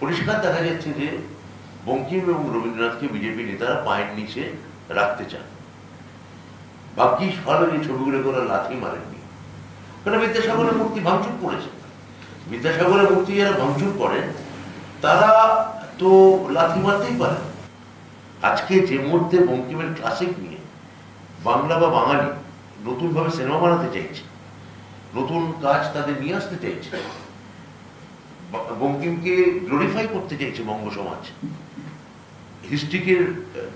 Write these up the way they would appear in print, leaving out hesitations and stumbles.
পরিষ্কার দেখা যাচ্ছে যে বঙ্কিম এবং রবীন্দ্রনাথকে বিজেপি নেতারা পায়ের নিচে রাখতে চান। ভাগ্যিস ভালো যে ছবিগুলো করে লাথি মারেননি, কারণ বিদ্যাসাগরের মূর্তি ভাঙচুর করেছে। বিদ্যাসাগরের মূর্তি যারা ভাঙচুর করেন তারা তো লাথি মারতেই পারে। আজকে যে মুহূর্তে বঙ্কিমের ক্লাসিক নিয়ে বাংলা বা বাঙালি নতুনভাবে সিনেমা বানাতে চাইছে, নতুন কাজ তাদের নিয়ে আসতে চাইছে, বঙ্কিমকে গ্লোরিফাই করতে চাইছে বঙ্গ সমাজ, হিস্ট্রিকের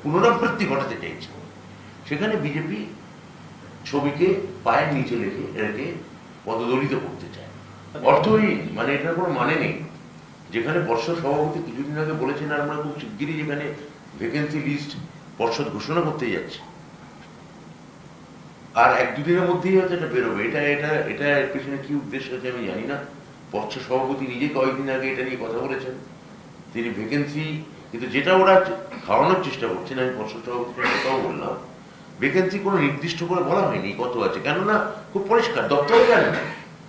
পুনরাবৃত্তি ঘটাতে চাইছে, সেখানে বিজেপি ছবিকে পায়ের নিচে রেখে পদদলিত করতে চায়। অর্থহীন, মানে এটার কোনো মানে নেই। যেখানে পর্ষদ সভাপতি কিছুদিন আগে বলেছেন আমরা খুব শিগগিরই যেখানে ভ্যাকেন্সি লিস্ট পর্ষদ ঘোষণা করতে যাচ্ছে, আর এক দুদিনের মধ্যেই হয়তো এটা বেরোবে। এটা এর পেছনে কি উদ্দেশ্য আছে আমি জানি না। পর্ষদ সভাপতি নিজে কয়েকদিন আগে এটা নিয়ে কথা বলেছেন, তিনি ভ্যাকেন্সি, কিন্তু যেটা ওরা খাওয়ানোর চেষ্টা করছেন, আমি পর্ষদ সভাপতির কথাও বললাম, ভ্যাকেন্সি কোনো নির্দিষ্ট করে বলা হয়নি কত আছে, কেননা খুব পরিষ্কার দপ্তরে জানে না,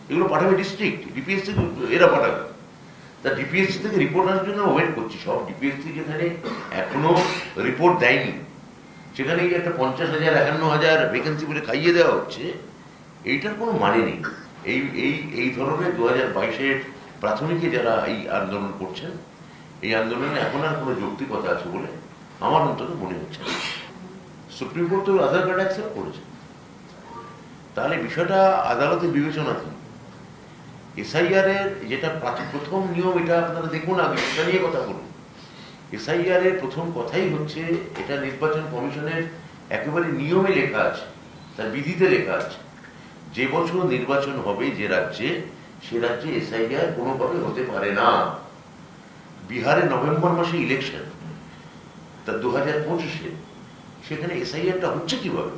এগুলো পাঠাবে ডিস্ট্রিক্ট, ডিপিএসসি এরা পাঠাবে। তা ডিপিএসসি থেকে রিপোর্ট আসার জন্য ওয়েট করছি। সব ডিপিএসসি যেখানে এখনো রিপোর্ট দেয়নি, সেখানে এই একটা 50,000 51,000 ভ্যাকেন্সি বলে খাইয়ে দেওয়া হচ্ছে, এইটার কোনো মানে নেই। এই ধরনের 2022-এর প্রাথমিকে যারা এই আন্দোলন করছেন, এই আন্দোলনে এখন আর কোনো যৌক্তিকতা আছে বলে আমার অন্তত মনে হচ্ছে না। সুপ্রিম কোর্ট তো আধার কার্ড অ্যাকসেপ্ট করেছে, তাহলে বিষয়টা আদালতে বিবেচনাধীন। এসআইআর এর যেটা প্রথম নিয়ম, এটা আপনারা দেখুন, আগে এটা নিয়ে কথা বলুন। এসআইআর এর প্রথম কথাই হচ্ছে, এটা নির্বাচন কমিশনের একেবারে নিয়মে লেখা আছে, তার বিধিতে লেখা আছে, যে বছর নির্বাচন হবে যে রাজ্যে, সে রাজ্যে এসআইআর কোনোভাবে হতে পারে না। বিহারে নভেম্বর মাসে ইলেকশন, তা 2025-এ সেখানে এসআইআরটা হচ্ছে কিভাবে?